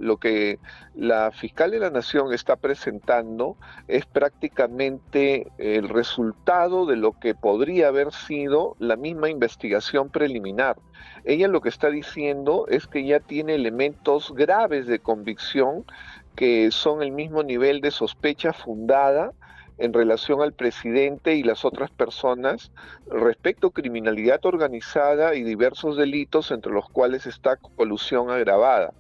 lo que la fiscal de la Nación está presentando es prácticamente el resultado de lo que podría haber sido la misma investigación preliminar. Ella lo que está diciendo es que ya tiene elementos graves de convicción que son el mismo nivel de sospecha fundada en relación al presidente y las otras personas respecto a criminalidad organizada y diversos delitos entre los cuales está colusión agravada.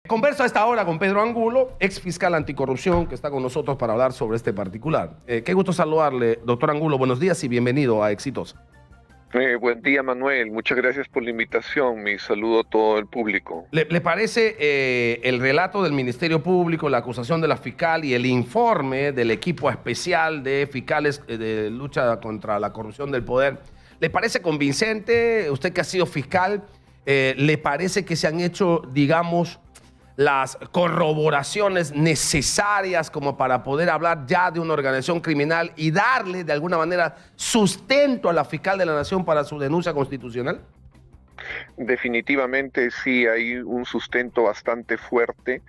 Converso a esta hora con Pedro Angulo, ex fiscal anticorrupción, que está con nosotros para hablar sobre este particular. Qué gusto saludarle, doctor Angulo. Buenos días y bienvenido a Exitosa. Buen día, Manuel. Muchas gracias por la invitación. Mi saludo a todo el público. ¿Le parece el relato del Ministerio Público, la acusación de la fiscal y el informe del equipo especial de fiscales de lucha contra la corrupción del poder? ¿Le parece convincente? Usted que ha sido fiscal, ¿le parece que se han hecho, digamos, las corroboraciones necesarias como para poder hablar ya de una organización criminal y darle de alguna manera sustento a la fiscal de la Nación para su denuncia constitucional? Definitivamente sí hay un sustento bastante fuerte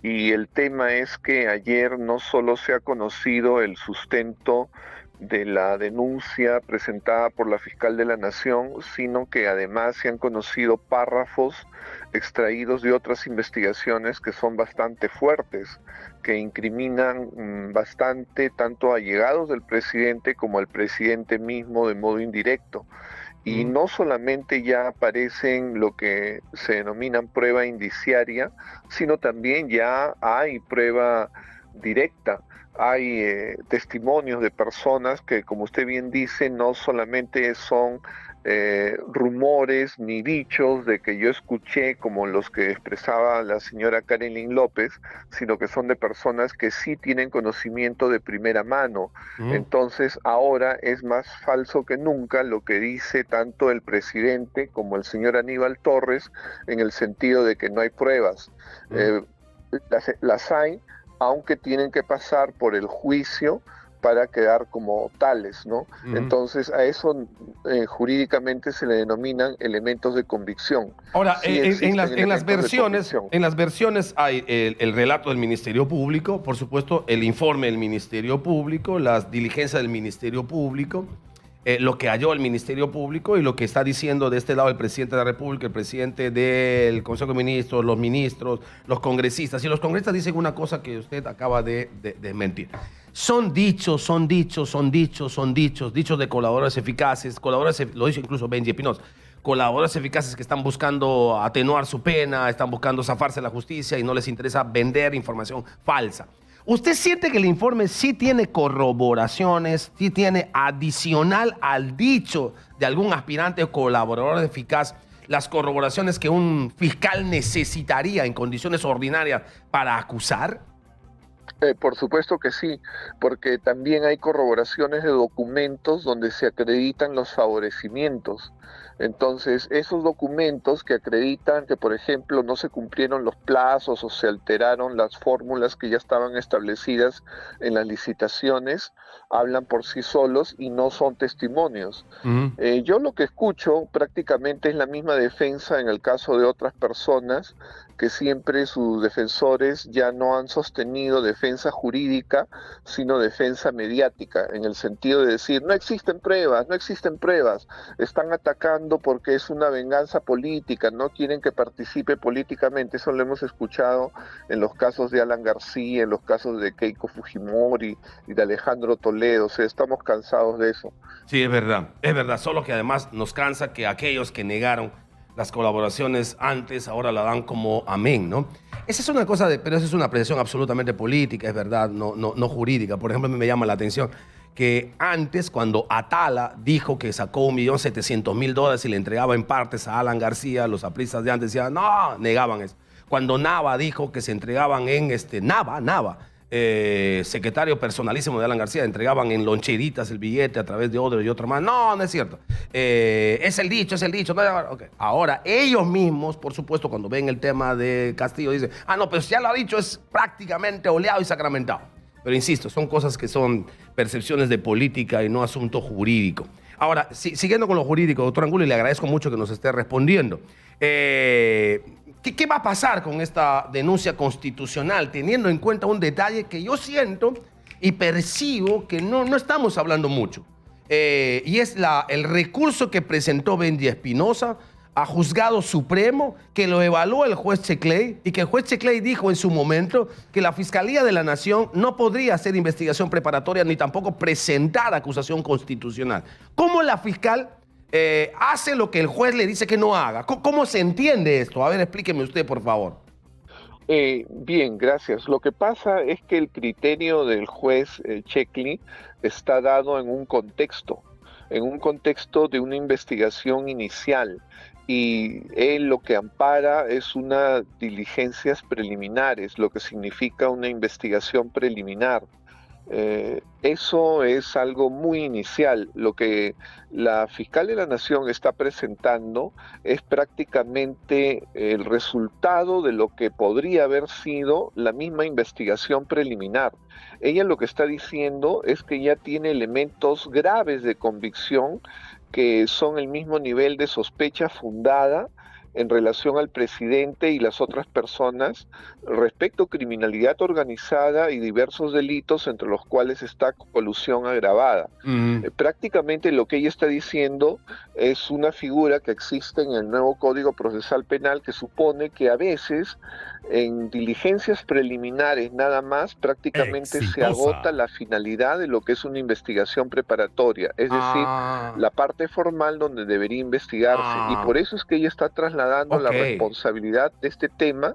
y el tema es que ayer no solo se ha conocido el sustento de la denuncia presentada por la fiscal de la Nación, sino que además se han conocido párrafos extraídos de otras investigaciones que son bastante fuertes, que incriminan bastante tanto a allegados del presidente como al presidente mismo de modo indirecto. Y no solamente ya aparecen lo que se denominan prueba indiciaria, sino también ya hay prueba directa. Hay testimonios de personas que, como usted bien dice, no solamente son rumores ni dichos de que yo escuché como los que expresaba la señora Karelyn López, sino que son de personas que sí tienen conocimiento de primera mano. Entonces ahora es más falso que nunca lo que dice tanto el presidente como el señor Aníbal Torres en el sentido de que no hay pruebas. Las hay, aunque tienen que pasar por el juicio para quedar como tales, ¿no? Entonces a eso jurídicamente se le denominan elementos de convicción. Ahora, Sí en las versiones hay el relato del Ministerio Público, por supuesto, el informe del Ministerio Público, las diligencias del Ministerio Público, lo que halló el Ministerio Público y lo que está diciendo de este lado el presidente de la República, el presidente del Consejo de Ministros, los ministros, los congresistas. Y los congresistas dicen una cosa que usted acaba de mentir. Son dichos de colaboradores eficaces, lo dice incluso Benji Espinosa, colaboradores eficaces que están buscando atenuar su pena, están buscando zafarse de la justicia y no les interesa vender información falsa. ¿Usted siente que el informe sí tiene corroboraciones, sí tiene adicional al dicho de algún aspirante o colaborador eficaz, las corroboraciones que un fiscal necesitaría en condiciones ordinarias para acusar? Por supuesto que sí, porque también hay corroboraciones de documentos donde se acreditan los favorecimientos. Entonces, esos documentos que acreditan que, por ejemplo, no se cumplieron los plazos o se alteraron las fórmulas que ya estaban establecidas en las licitaciones, hablan por sí solos y no son testimonios. Yo lo que escucho prácticamente es la misma defensa en el caso de otras personas, que siempre sus defensores ya no han sostenido defensa jurídica, sino defensa mediática, en el sentido de decir, no existen pruebas, están atacando porque es una venganza política, no quieren que participe políticamente. Eso lo hemos escuchado en los casos de Alan García, en los casos de Keiko Fujimori y de Alejandro Toledo. O sea, estamos cansados de eso. Sí, es verdad, solo que además nos cansa que aquellos que negaron las colaboraciones antes ahora la dan como amén, ¿no? Esa es una cosa, pero esa es una apreciación absolutamente política, es verdad, no jurídica. Por ejemplo, me llama la atención que antes, cuando Atala dijo que sacó $1.700.000 y le entregaba en partes a Alan García, los apristas de antes decían, no, negaban eso. Cuando Nava dijo que se entregaban en Nava, secretario personalísimo de Alan García, entregaban en loncheritas el billete a través de otro y otro más. No es cierto. Es el dicho. No, okay. Ahora, ellos mismos, por supuesto, cuando ven el tema de Castillo, dicen, no, pero si ya lo ha dicho, es prácticamente oleado y sacramentado. Pero insisto, son cosas que son percepciones de política y no asunto jurídico. Ahora, siguiendo con lo jurídico, doctor Angulo, y le agradezco mucho que nos esté respondiendo. ¿Qué va a pasar con esta denuncia constitucional, teniendo en cuenta un detalle que yo siento y percibo que no estamos hablando mucho? Y es el recurso que presentó Bendy Espinosa a Juzgado Supremo, que lo evaluó el juez Checley, y que el juez Checley dijo en su momento que la Fiscalía de la Nación no podría hacer investigación preparatoria ni tampoco presentar acusación constitucional. ¿Cómo la fiscal hace lo que el juez le dice que no haga? ¿Cómo se entiende esto? A ver, explíqueme usted, por favor. Bien, gracias. Lo que pasa es que el criterio del juez Checley está dado en un contexto de una investigación inicial, y él lo que ampara es unas diligencias preliminares, lo que significa una investigación preliminar. Eso es algo muy inicial. Lo que la fiscal de la Nación está presentando es prácticamente el resultado de lo que podría haber sido la misma investigación preliminar. Ella lo que está diciendo es que ya tiene elementos graves de convicción que son el mismo nivel de sospecha fundada en relación al presidente y las otras personas respecto a criminalidad organizada y diversos delitos, entre los cuales está colusión agravada. Prácticamente lo que ella está diciendo es una figura que existe en el nuevo Código Procesal Penal, que supone que a veces en diligencias preliminares nada más prácticamente se agota la finalidad de lo que es una investigación preparatoria, es decir, la parte formal donde debería investigarse, y por eso es que ella está trasladando la responsabilidad de este tema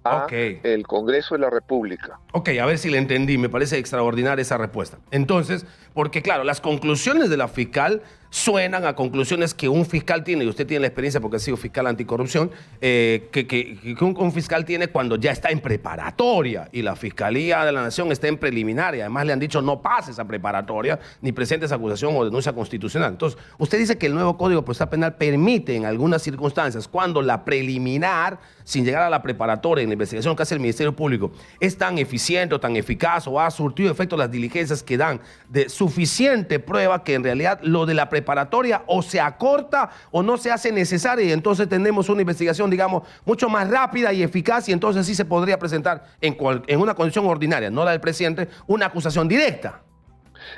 a el Congreso de la República. Ok, a ver si le entendí. Me parece extraordinaria esa respuesta. Entonces, porque claro, las conclusiones de la fiscal suenan a conclusiones que un fiscal tiene, y usted tiene la experiencia porque ha sido fiscal anticorrupción, que un fiscal tiene cuando ya está en preparatoria y la Fiscalía de la Nación está en preliminaria. Además le han dicho no pase esa preparatoria ni presente esa acusación o denuncia constitucional. Entonces, usted dice que el nuevo Código Procesal Penal permite en algunas circunstancias, cuando la preliminar, sin llegar a la preparatoria en la investigación que hace el Ministerio Público, es tan eficiente o tan eficaz o ha surtido efecto las diligencias que dan de suficiente prueba, que en realidad lo de la preparatoria o se acorta o no se hace necesaria, y entonces tenemos una investigación, digamos, mucho más rápida y eficaz, y entonces sí se podría presentar en una condición ordinaria, no la del presidente, una acusación directa.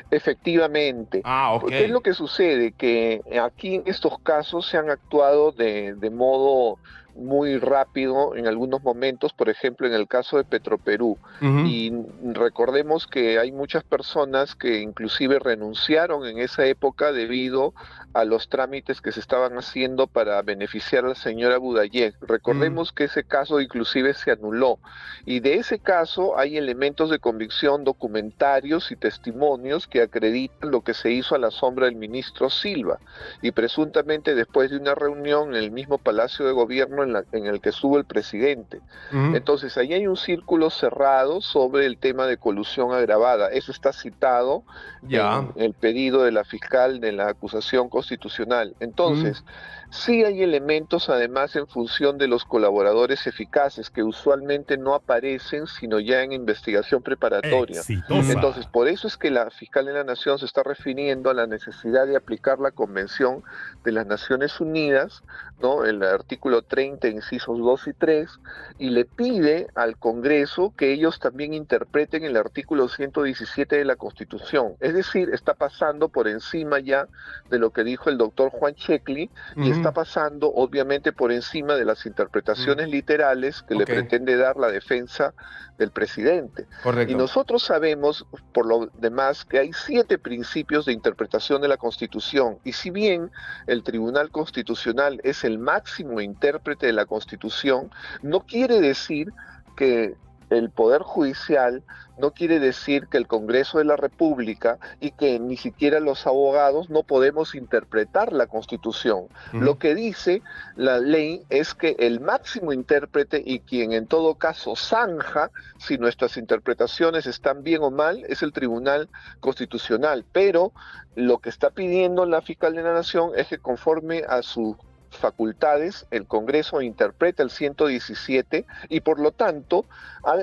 Efectivamente. ¿Qué es lo que sucede? Que aquí en estos casos se han actuado de modo muy rápido en algunos momentos, por ejemplo en el caso de Petroperú, y recordemos que hay muchas personas que inclusive renunciaron en esa época debido a los trámites que se estaban haciendo para beneficiar a la señora Budayeg. Recordemos que ese caso inclusive se anuló, y de ese caso hay elementos de convicción documentarios y testimonios que acreditan lo que se hizo a la sombra del ministro Silva, y presuntamente después de una reunión en el mismo Palacio de Gobierno en el que estuvo el presidente. Entonces ahí hay un círculo cerrado sobre el tema de colusión agravada. Eso está citado en el pedido de la fiscal de la acusación constitucional. Entonces, sí hay elementos además en función de los colaboradores eficaces que usualmente no aparecen sino ya en investigación preparatoria. Entonces, por eso es que la fiscal de la Nación se está refiriendo a la necesidad de aplicar la Convención de las Naciones Unidas, ¿no?, el artículo 30, incisos 2 y 3, y le pide al Congreso que ellos también interpreten el artículo 117 de la Constitución. Es decir, está pasando por encima ya de lo que dijo el doctor Juan Checley, y está pasando obviamente por encima de las interpretaciones literales que le pretende dar la defensa del presidente. Y nosotros sabemos, por lo demás, que hay 7 principios de interpretación de la Constitución, y si bien el Tribunal Constitucional es el máximo intérprete de la Constitución, no quiere decir que el Poder Judicial, no quiere decir que el Congreso de la República y que ni siquiera los abogados no podemos interpretar la Constitución. Lo que dice la ley es que el máximo intérprete y quien en todo caso zanja si nuestras interpretaciones están bien o mal es el Tribunal Constitucional, pero lo que está pidiendo la fiscal de la Nación es que conforme a su facultades, el Congreso interpreta el 117 y por lo tanto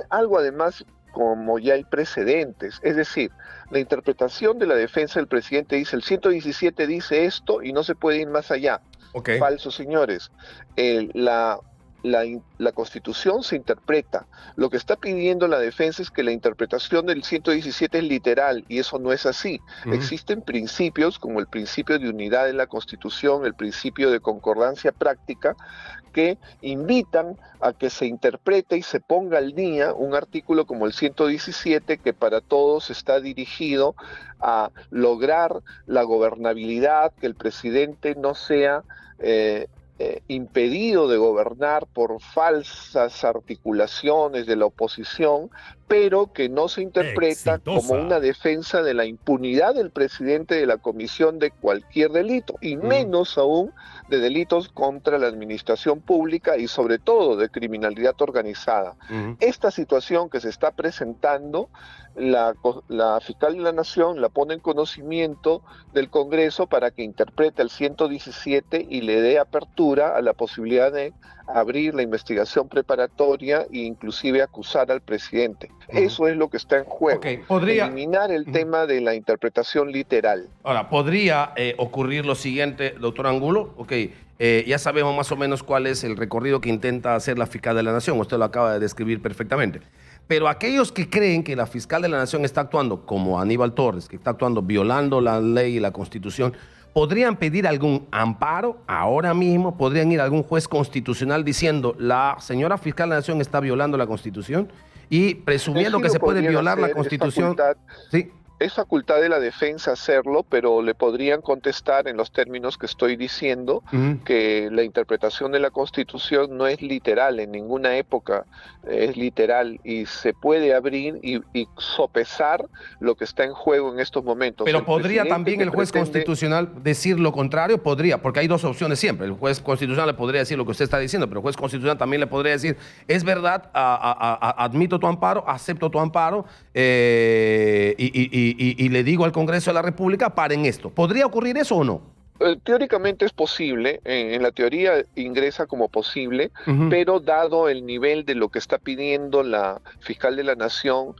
algo además, como ya hay precedentes, es decir, la interpretación de la defensa del presidente dice el 117 dice esto y no se puede ir más allá. Ok. Falso, señores. La Constitución se interpreta. Lo que está pidiendo la defensa es que la interpretación del 117 es literal, y eso no es así. Ujú. Existen principios como el principio de unidad en la Constitución, el principio de concordancia práctica, que invitan a que se interprete y se ponga al día un artículo como el 117, que para todos está dirigido a lograr la gobernabilidad, que el presidente no sea impedido de gobernar por falsas articulaciones de la oposición, pero que no se interpreta como una Exitosa. defensa de la impunidad del presidente de la comisión de cualquier delito, y Ujú. menos aún de delitos contra la administración pública y sobre todo de criminalidad organizada. Ujú. Esta situación que se está presentando, la fiscal de la Nación la pone en conocimiento del Congreso para que interprete el 117 y le dé apertura a la posibilidad de abrir la investigación preparatoria e inclusive acusar al presidente. Ujú. Eso es lo que está en Ok, juego. podría... Eliminar el Ujú. tema de la interpretación literal. Ahora, ¿podría ocurrir lo siguiente, doctor Angulo? Ok, ya sabemos más o menos cuál es el recorrido que intenta hacer la fiscal de la Nación. Usted lo acaba de describir perfectamente. Pero aquellos que creen que la fiscal de la Nación está actuando como Aníbal Torres, que está actuando violando la ley y la Constitución, ¿podrían pedir algún amparo ahora mismo? ¿Podrían ir a algún juez constitucional diciendo la señora fiscal de la Nación está violando la Constitución? Y presumiendo Sí que lo se puede podrían violar la hacer, Constitución, ¿sí? es facultad de la defensa hacerlo, pero le podrían contestar en los términos que estoy diciendo, Ujú. que la interpretación de la Constitución no es literal, en ninguna época es literal, y se puede abrir y sopesar lo que está en juego en estos momentos. Pero El podría presidente también que el juez pretende... constitucional decir lo contrario, podría, porque hay dos opciones siempre. El juez constitucional le podría decir lo que usted está diciendo, pero el juez constitucional también le podría decir, es verdad, admito tu amparo, acepto tu amparo y le digo al Congreso de la República, paren esto. ¿Podría ocurrir eso o no? Teóricamente es posible, en la teoría ingresa como posible, Ujú. pero dado el nivel de lo que está pidiendo la fiscal de la Nación,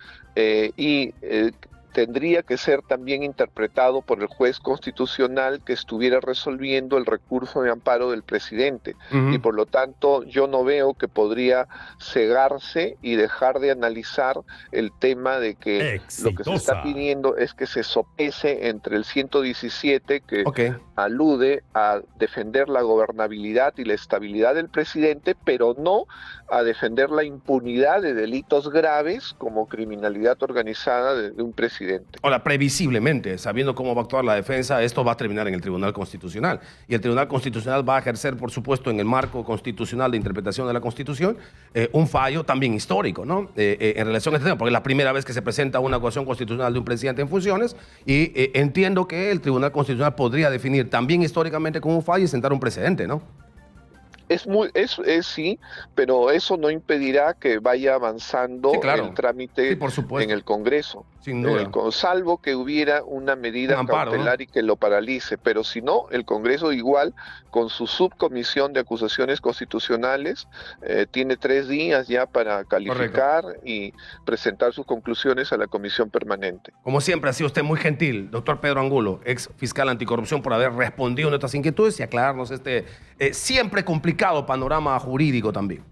tendría que ser también interpretado por el juez constitucional que estuviera resolviendo el recurso de amparo del presidente, y Ujú. por lo tanto yo no veo que podría cegarse y dejar de analizar el tema de que lo que se está Exitosa. pidiendo es que se sopese entre el 117, que Ok. alude a defender la gobernabilidad y la estabilidad del presidente, pero no a defender la impunidad de delitos graves como criminalidad organizada de un presidente. Ahora, previsiblemente, sabiendo cómo va a actuar la defensa, esto va a terminar en el Tribunal Constitucional. Y el Tribunal Constitucional va a ejercer, por supuesto, en el marco constitucional de interpretación de la Constitución, un fallo también histórico, ¿no? En relación a este tema, porque es la primera vez que se presenta una acusación constitucional de un presidente en funciones, y entiendo que el Tribunal Constitucional podría definir también históricamente como un fallo y sentar un precedente, ¿no? Es sí, pero eso no impedirá que vaya Sí, avanzando el claro. Sí, trámite por en supuesto. el Congreso, Sin duda. salvo que hubiera una Un medida amparo, ¿no? cautelar y que lo paralice, pero si no, el Congreso igual, con su subcomisión de acusaciones constitucionales, tiene 3 días ya para Correcto. calificar y presentar sus conclusiones a la Comisión Permanente. Como siempre, ha sido usted muy gentil, doctor Pedro Angulo, ex fiscal anticorrupción, por haber respondido a nuestras inquietudes y aclararnos este siempre complicado panorama jurídico también.